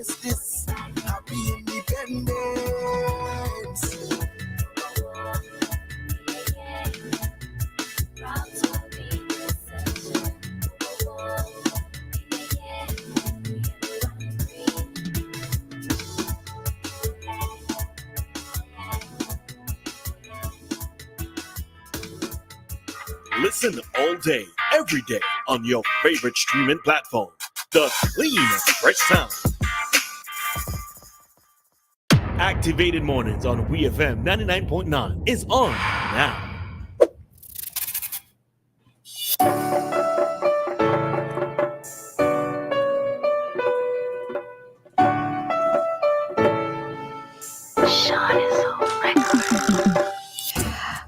miss this. Happy Independence. Listen all day, every day on your favorite streaming platform. The clean, fresh sound. Activated Mornings on WEFM 99.9 is on now.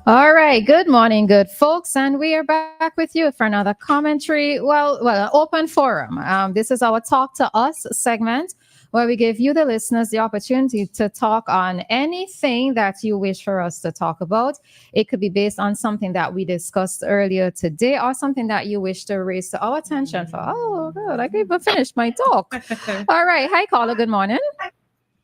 All right. Good morning, good folks. And we are back with you for another commentary. Well, an open forum. This is our Talk to Us segment where we give you, the listeners, the opportunity to talk on anything that you wish for us to talk about. It could be based on something that we discussed earlier today or something that you wish to raise to our attention for. Oh, good. I could even finish my talk. All right. Hi, caller. Good morning.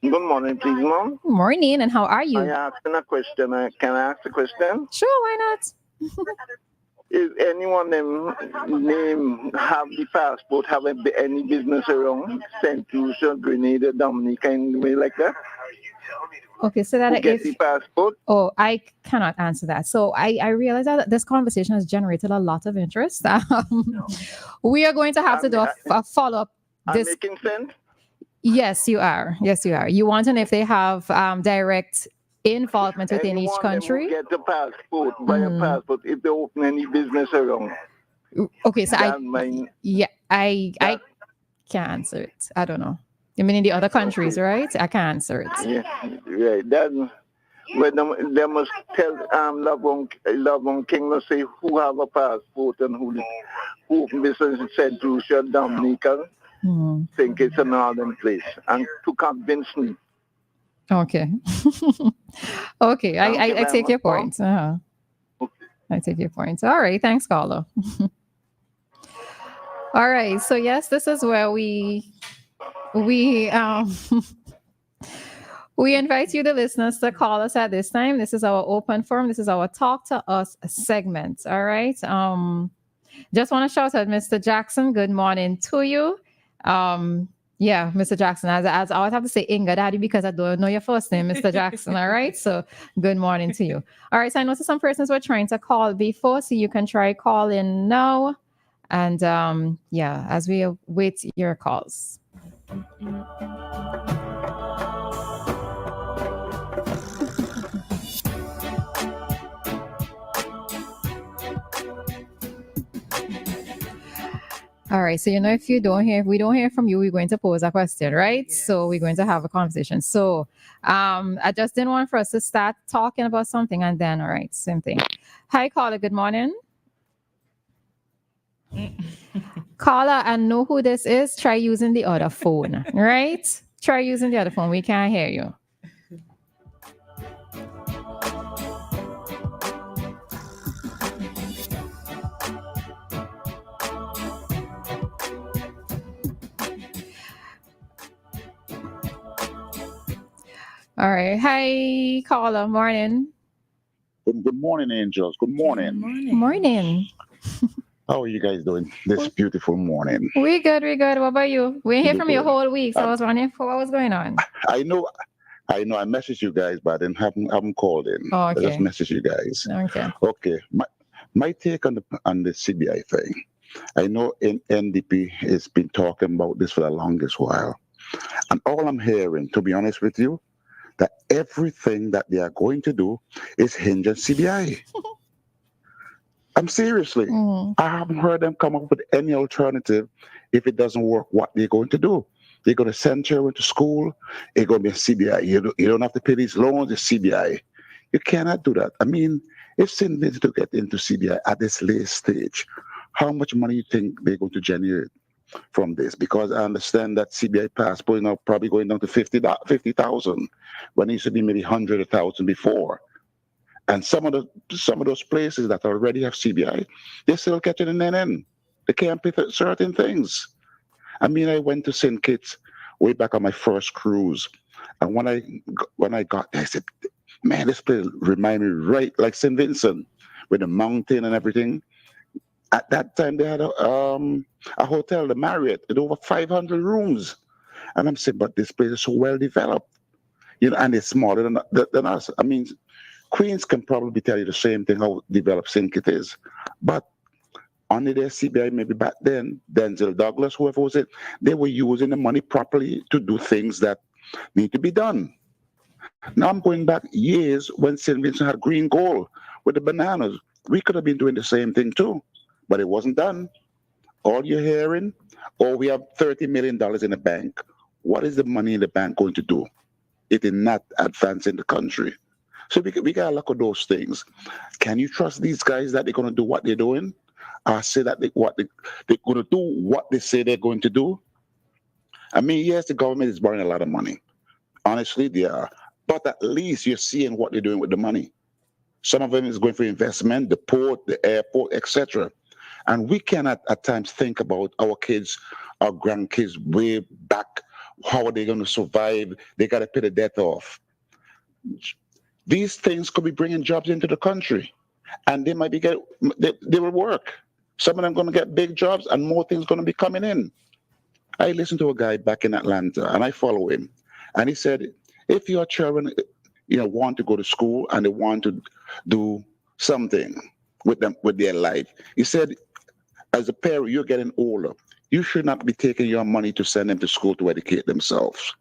Good morning, please, Mom. Morning, and how are you? I asking a question. Can I ask a question? Sure, why not? Is anyone name have the passport, have any business around St. Lucia, Grenada, Dominica, anywhere like that? Okay, so that get the passport? Oh, I cannot answer that. So I realize that this conversation has generated a lot of interest. We are going to have to do a follow-up. I'm making sense? Yes, you are. Yes, you are. You want to know if they have direct involvement within each country? Get the passport, buy a passport if they open any business around. Okay, so I can't answer it. I don't know. You mean in the other countries, right? I can't answer it. Yeah, right. Then they must tell Love King, let's say, who have a passport and who open business in St. Lucia, Dominica. Think it's a northern place, and to convince me. Okay. Okay, I take your point. Okay. I take your point. All right, thanks, caller. All right, so yes, this is where we invite you, the listeners, to call us at this time. This is our open forum. This is our Talk to Us segment. All right. Just want to shout out Mr. Jackson. Good morning to you. Yeah, Mr. Jackson, as I always have to say Inga Daddy because I don't know your first name, Mr. Jackson. All right. So good morning to you. All right. So I noticed some persons were trying to call before, so you can try calling now. And yeah, as we await your calls. All right. So, if we don't hear from you, we're going to pose a question, right? Yes. So we're going to have a conversation. So I just didn't want for us to start talking about something and then, all right, same thing. Hi, caller. Good morning. Caller, I know who this is. Try using the other phone, right? Try using the other phone. We can't hear you. All right. Hi, caller. Morning. Good morning, angels. Good morning. Morning. How are you guys doing this beautiful morning? We're good. What about you? We're here from your whole week, so I was wondering what was going on. I know. I messaged you guys, but I haven't called in. Oh, okay. I just messaged you guys. Okay. My take on the CBI thing. I know NDP has been talking about this for the longest while, and all I'm hearing, to be honest with you, that everything that they are going to do is hinge on CBI. I'm seriously. I haven't heard them come up with any alternative if it doesn't work. What they're going to do? They're going to send children to school. It's going to be a CBI. You don't have to pay these loans. It's CBI. You cannot do that. I mean, if St. Vincent to get into CBI at this late stage, how much money you think they're going to generate from this? Because I understand that CBI passport is now probably going down to 50,000 when it used to be maybe 100,000 before. And some of those places that already have CBI, they're still catching an NN. They can't pay for certain things. I mean, I went to St. Kitts way back on my first cruise. And when I got there, I said, man, this place remind me right like St. Vincent with the mountain and everything. At that time, they had a hotel, the Marriott, with over 500 rooms. And I'm saying, but this place is so well developed, and it's smaller than us. I mean, Queens can probably tell you the same thing how developed St. Kitts is. But under their CBI, maybe back then, Denzel Douglas, whoever was it, they were using the money properly to do things that need to be done. Now I'm going back years when St. Vincent had green gold with the bananas. We could have been doing the same thing too, but it wasn't done. All you're hearing, oh, we have $30 million in the bank. What is the money in the bank going to do? It is not advancing the country. So we got to look at those things. Can you trust these guys that they're going to do what they're doing? Or say that they're going to do what they say they're going to do? I mean, yes, the government is borrowing a lot of money. Honestly, they are. But at least you're seeing what they're doing with the money. Some of them is going for investment, the port, the airport, etc. And we cannot at times think about our kids, our grandkids way back. How are they going to survive? They got to pay the debt off. These things could be bringing jobs into the country, and they might be they will work. Some of them going to get big jobs, and more things going to be coming in. I listened to a guy back in Atlanta, and I follow him, and he said, if your children, want to go to school and they want to do something with their life, he said, as a parent, you're getting older. You should not be taking your money to send them to school to educate themselves.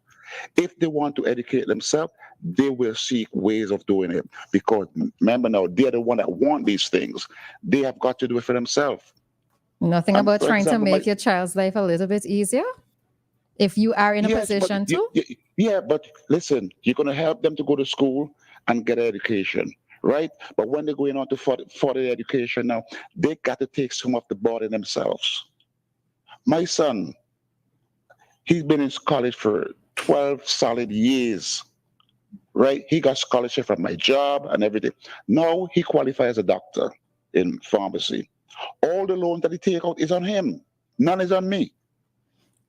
If they want to educate themselves, they will seek ways of doing it. Because remember now, they're the one that want these things. They have got to do it for themselves. Nothing about for trying example, to make your child's life a little bit easier? If you are in a Yes, position to? but listen, you're going to help them to go to school and get an education, right? But when they're going on to further education now, they got to take some of the burden themselves. My son, he's been in college for 12 solid years, right? He got scholarship from my job and everything. Now he qualifies as a doctor in pharmacy. All the loans that he take out is on him. None is on me.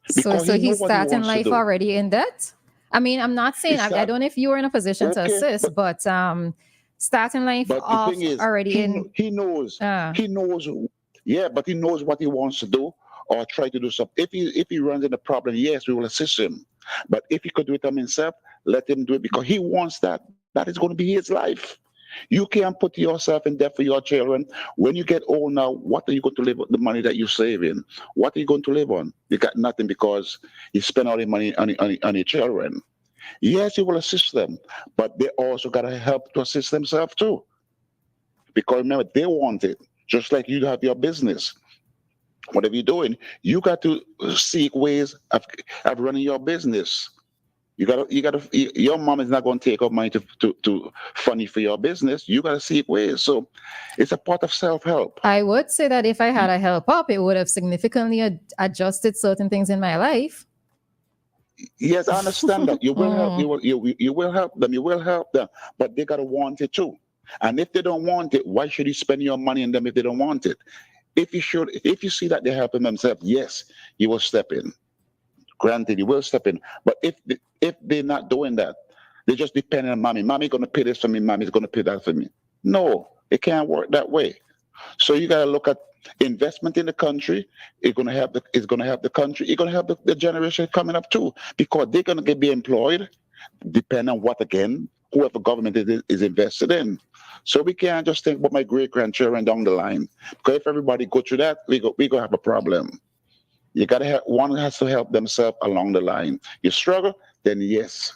So Because he he's knows what he starting wants to life do. already in debt? I mean, I'm not saying, I don't know if you were in a position to Okay, assist, but starting life But the off thing is, already he knows, uh, but he knows what he wants to do or try to do something. If he runs into a problem, yes, we will assist him. But if he could do it on himself, let him do it because he wants that. That is going to be his life. You can't put yourself in debt for your children. When you get old now, what are you going to live on the money that you're saving? What are you going to live on? You got nothing because you spend all the money on your children. Yes, you will assist them, but they also got to help to assist themselves too. Because remember, they want it, just like you have your business. Whatever you're doing, you got to seek ways of running your business. Your mom is not going to take up money to fund you for your business. You got to seek ways. So it's a part of self-help. I would say that if I had a help up, it would have significantly adjusted certain things in my life. Yes, I understand that. You will help. You will help them. You will help them. But they got to want it too. And if they don't want it, why should you spend your money on them if they don't want it? If you see that they're helping themselves, yes, you will step in. Granted, you will step in. But if they're not doing that, they just depend on mommy. Mommy's going to pay this for me. Mommy's going to pay that for me. No, it can't work that way. So you got to look at investment in the country. It's going to help the country. It's going to help the generation coming up too, because they're going to be employed, depending on what, again, whoever government is invested in. So we can't just think about my great-grandchildren down the line, because if everybody go through that, we go have a problem. You got to help. One has to help themselves along the line. You struggle, then yes.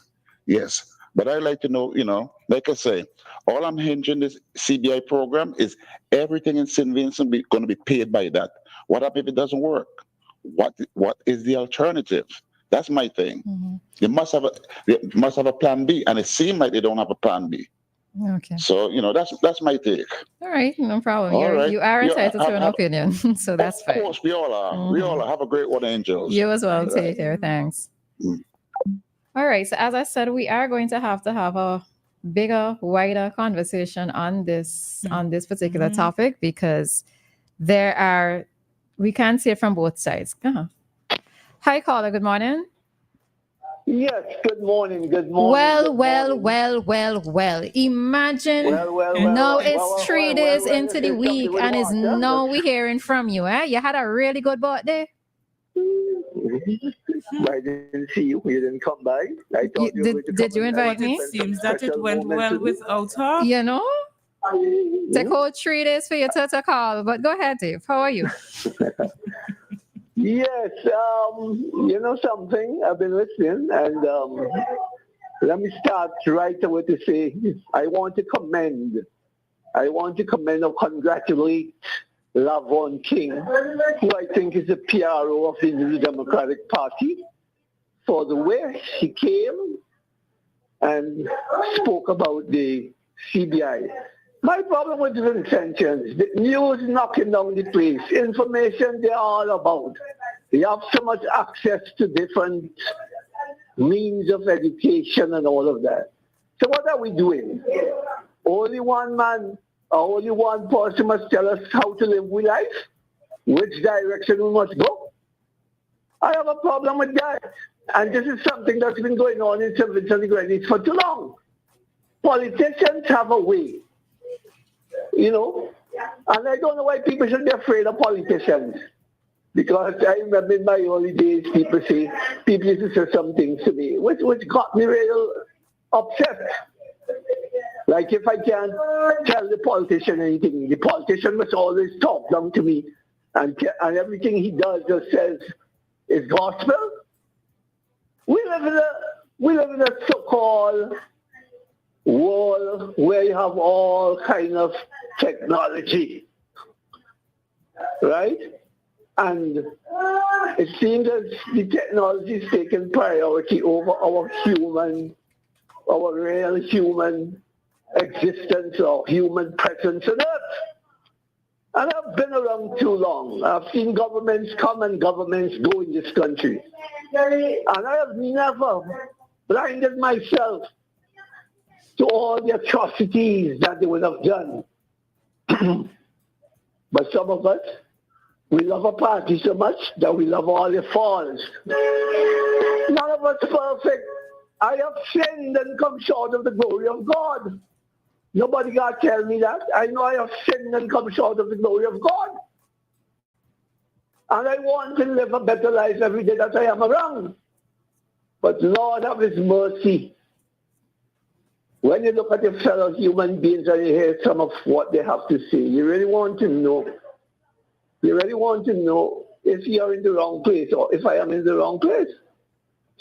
But I like to know, like I say, all I'm hinging this CBI program is everything in St. Vincent going to be paid by that. What happens if it doesn't work? What is the alternative? That's my thing. Mm-hmm. They must have a plan B, and it seems like they don't have a plan B. Okay. So that's my take. All right, no problem. All right. You are entitled to an opinion, so that's fine. Of course, we all are. Mm-hmm. We all are. Have a great one, angels. You as well. Take care. Thanks. Mm. All right. So as I said, we are going to have a bigger, wider conversation on this particular topic, because we can see it from both sides. Hi, caller. Good morning. Yes, good morning, good morning. Well, good well, morning. well, well, well. Imagine Well, now well, it's 3 days into the this is week something with and it's water. now we hearing from you. Eh? You had a really good birthday. I didn't see you. You didn't come by. I thought you were going to come Did you and invite But it me? spend some seems that it special went moment well with me. without her. You know, take Hmm? whole 3 days for your to call. But go ahead, Dave. How are you? Yes, you know something? I've been listening, and let me start right away to say I want to commend or congratulate Lavon King, who I think is the PRO of the New Democratic Party, for the way she came and spoke about the CBI. My problem with the intentions, the news knocking down the place, information they're all about. They have so much access to different means of education and all of that. So what are we doing? Only one man, or only one person must tell us how to live with life, which direction we must go. I have a problem with that. And this is something that's been going on in St. Vincent and the Grenadines for too long. Politicians have a way, you know, and I don't know why people should be afraid of politicians. Because I remember in my early days, people used to say some things to me, which got me real upset. Like if I can't tell the politician anything, the politician must always talk down to me, and everything he does just says is gospel. We live in a so-called world where you have all kind of technology, right? And it seems as the technology is taking priority over our real human existence or human presence on earth. And I've been around too long. I've seen governments come and governments go in this country. And I have never blinded myself to all the atrocities that they would have done. But some of us, we love a party so much that we love all the faults. None of us perfect. I have sinned and come short of the glory of God. Nobody got to tell me that. I know I have sinned and come short of the glory of God. And I want to live a better life every day that I am around. But Lord have His mercy. When you look at your fellow human beings and you hear some of what they have to say, you really want to know. You really want to know if you're in the wrong place or if I am in the wrong place.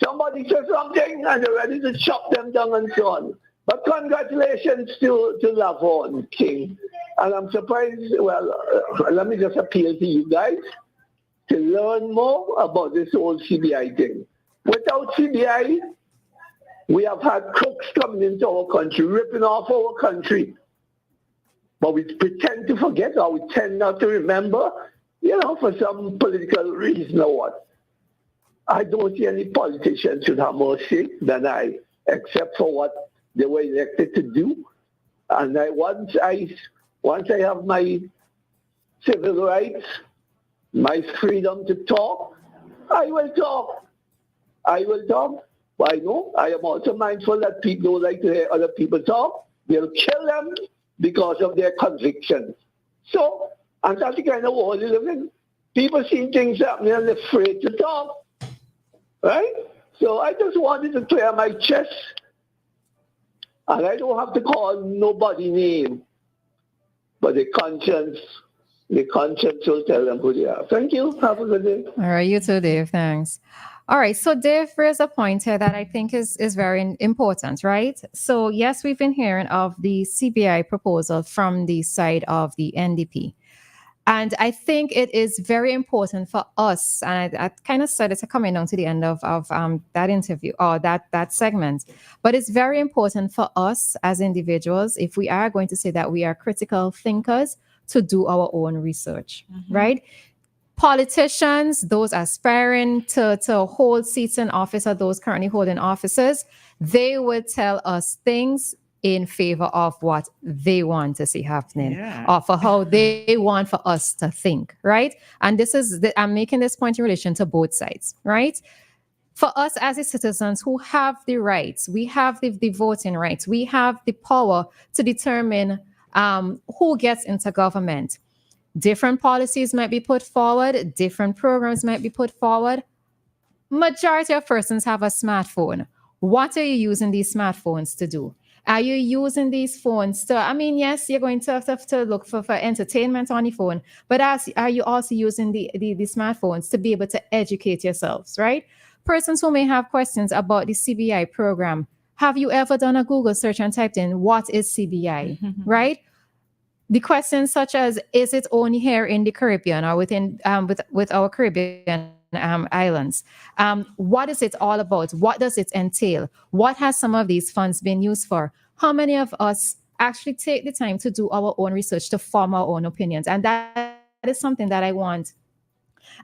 Somebody says something and they're ready to chop them down and so on. But congratulations to Lavon King. And I'm surprised, let me just appeal to you guys to learn more about this whole CBI thing. Without CBI, we have had crooks coming into our country, ripping off our country. But we pretend to forget or we tend not to remember, you know, for some political reason or what. I don't see any politician should have more say than I, except for what they were elected to do. And once I have my civil rights, my freedom to talk, I will talk. But I know I am also mindful that people don't like to hear other people talk. They'll kill them because of their convictions. So, and that's the kind of world we live in. People see things happening and they're afraid to talk. Right? So I just wanted to clear my chest. And I don't have to call nobody name. But the conscience will tell them who they are. Thank you. Have a good day. All right, you too, Dave. Thanks. All right, so Dave raised a point here that I think is very important, right? So yes, we've been hearing of the CBI proposal from the side of the NDP. And I think it is very important for us, and I kind of started to coming down to the end of that interview or that segment, but it's very important for us as individuals, if we are going to say that we are critical thinkers, to do our own research, right? Politicians, those aspiring to hold seats in office or those currently holding offices, they would tell us things in favor of what they want to see happening or for how they want for us to think, right? And I'm making this point in relation to both sides, right? for us as citizens who have the rights, we have the voting rights, we have the power to determine who gets into government. Different policies might be put forward, different programs might be put forward. Majority of persons have a smartphone. What are you using these smartphones to do? Are you using these phones to, I mean, yes, you're going to have to look for entertainment on your phone, but are you also using the smartphones to be able to educate yourselves, right? Persons who may have questions about the CBI program, have you ever done a Google search and typed in, what is CBI, right? The questions such as, is it only here in the Caribbean or within with our Caribbean islands? What is it all about? What does it entail? What has some of these funds been used for? How many of us actually take the time to do our own research, to form our own opinions? And that is something that I want.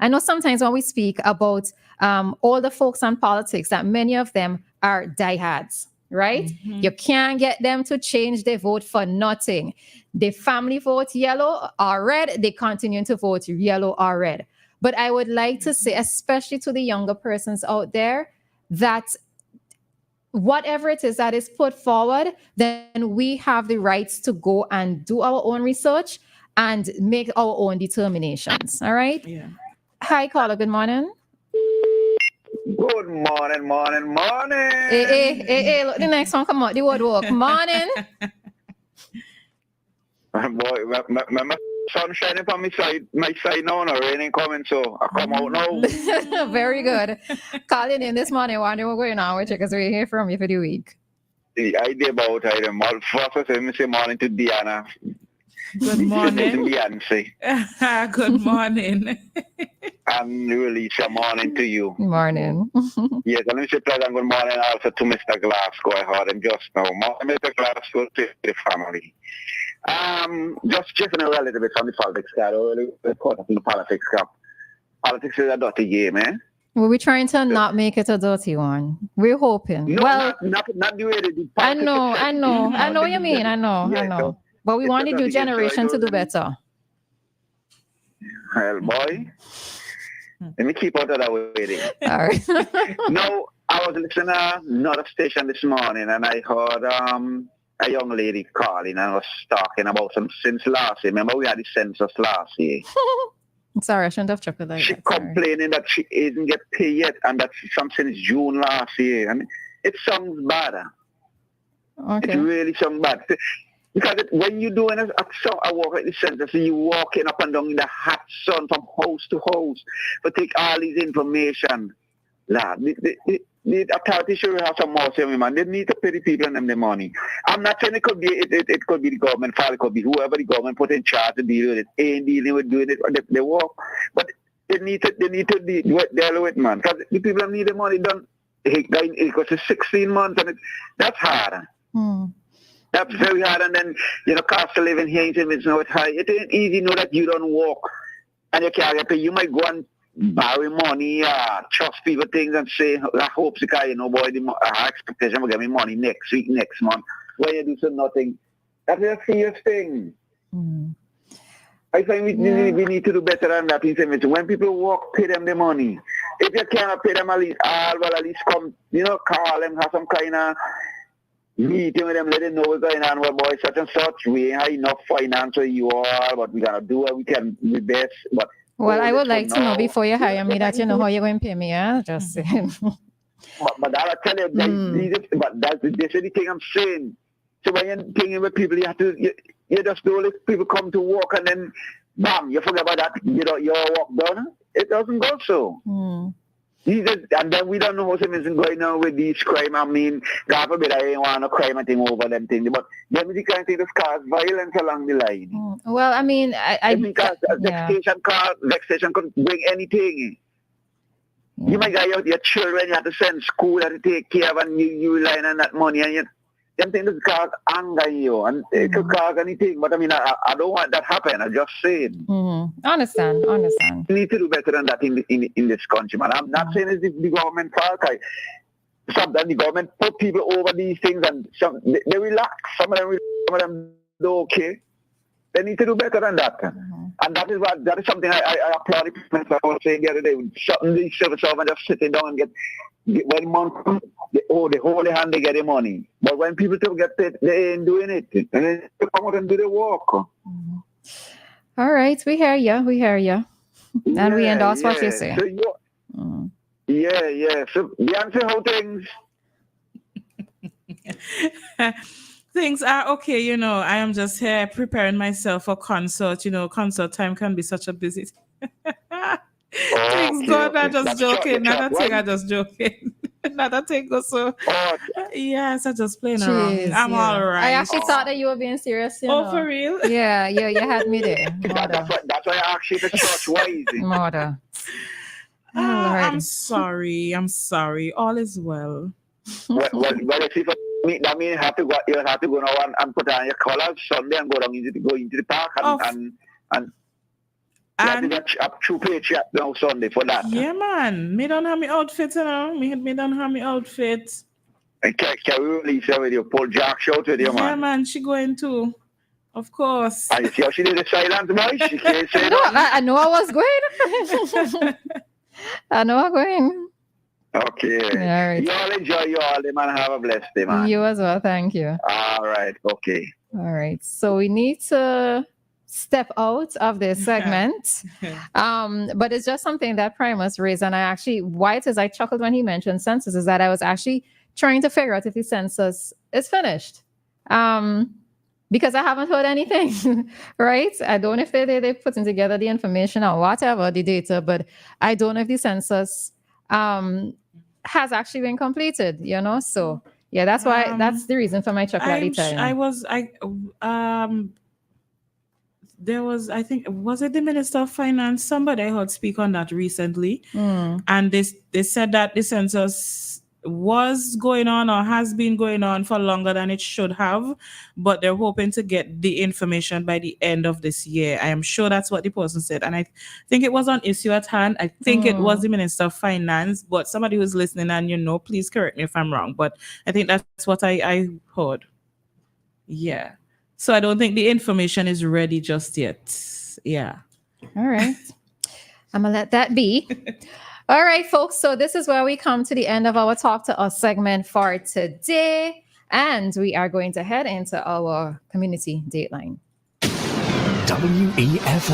I know sometimes when we speak about all the folks on politics, that many of them are diehards, right? You can't get them to change their vote for nothing. The family vote yellow or red, they continue to vote yellow or red. But I would like to say, especially to the younger persons out there, that whatever it is that is put forward, then we have the rights to go and do our own research and make our own determinations. All right? Yeah. Hi, caller. Good morning. Good morning, morning, morning. Hey, look, the next one come out. The word work. Morning. Boy, my sun shining from my side now, no rain ain't coming, so I come out now. Very good. Calling in this morning, wondering what's going on with you, because we hear from you for the week. The idea about it, first I say morning to Dianna. Good morning. Beyonce. Good morning. And release a morning to you. Morning. Yes, and let me say pleasant good morning also to Mr. Glasgow. I heard him just now. Mr. Glasgow to the family. Just shifting a little bit from the politics, I really caught up in the politics. Politics is a dirty game, eh? Well, we're trying to not make it a dirty one. We're hoping. No, well, not the way they do I politics. know what you mean. I know. So but we want the new generation to do better. Well, boy, let me keep out of that way. All right. No, I was listening to another station this morning, and I heard a young lady calling and was talking about some since last year. Remember, we had the census last year. Sorry, I shouldn't have chuckled like She that. Sorry. complaining that she didn't get paid yet, and that's since June last year. And it sounds bad. Okay. It really sounds bad. Because when you're doing a walk at the census, you're walking up and down in the hot sun from house to house, but take all this information. Lad, the authorities should have some more saving, man. They need to pay the people and them the money. I'm not saying it could be the government fault, it could be whoever the government put in charge to deal with it. Ain't dealing with doing it, they work. But they need to deal with, man. Because the people need the money done. It goes to 16 months, and that's hard. That's very hard. And then, cost of living here it's not high. It ain't easy, that you don't work and you can't get paid. You might go and borrow money, trust people things and say, I hope boy, the expectation will get me money next week, next month. When you do so nothing, that's a serious thing. I find we need to do better than that. When people work, pay them the money. If you cannot pay them at least come, call them, have some kind of meeting with them, let them know what's going on. Well, boy, such and such, we have enough finance where you are, but we're going to do what we can the best. But I would like to know before you hire me that you know how you're going to pay me, yeah? Just saying. But I'll tell you, that's the thing I'm saying. So when you're thinking with people, you just do it. People come to work and then, bam, you forget about that. Your work done. It doesn't go so. And then we don't know what is going on with these crime. I mean, God forbid I ain't want no crime and thing over them things. But then we kind of thing that cause violence along the line. Well, I mean, because vexation could bring anything. You might get your children, you have to send school, you have to take care of, and you relying on that money, and them things cause anger in you, and it could cause anything. But I mean, I don't want that to happen. I just saying. Understand. We need to do better than that in this country, man. I'm not saying it's the government fault. Sometimes the government put people over these things, and they relax. Some of them do okay. They need to do better than that. And that is something I applaud the people. I was saying the other day, something these civil servants just sitting down and when month the holy hand they get the money. But when people don't get paid, they ain't doing it. And then they come out and do the work. Mm-hmm. All right, we hear you. And we endorse what you say. So yeah. So Dianna, how things? Things are okay, I am just here preparing myself for concert. Concert time can be such a busy. Things good. I'm just joking. Not a thing. I'm just joking. Not a thing. So yes, I'm just playing around. I'm all right. I actually thought that you were being serious. For real? Yeah, you had me there. That's why I asked you to church. Why is it? Mother. I'm sorry. All is well. Well, if you meet, that means you have to go now and put on your colors Sunday and go into the park and you have to get a true paycheck now Sunday for that. Yeah, man. Me don't have my outfit, Me don't have my outfit. And can we release her with your Paul Jack show today, man? Yeah, man. She going to. Of course. And you see how she did the silent voice? She can't say no, I know I was going. I know I'm going. Okay. All right. You all enjoy you all, man. Have a blessed day, man. You as well. Thank you. All right. Okay. All right. So we need to step out of this segment. But it's just something that Primus raised. And why it is I chuckled when he mentioned census is that I was actually trying to figure out if the census is finished. Because I haven't heard anything, right? I don't know if they're putting together the information or whatever, the data, but I don't know if the census has actually been completed, So yeah, that's why that's the reason for my chocolate time. There was, I think, was it the Minister of Finance? Somebody I heard speak on that recently. And they said that the census was going on or has been going on for longer than it should have, but they're hoping to get the information by the end of this year. I am sure that's what the person said. And I think it was on issue at hand. I think it was the Minister of Finance, but somebody who's listening and please correct me if I'm wrong, but I think that's what I heard. Yeah. So I don't think the information is ready just yet. Yeah. All right. I'm going to let that be. All right, folks. So this is where we come to the end of our Talk to Us segment for today. And we are going to head into our community dateline. WEFM.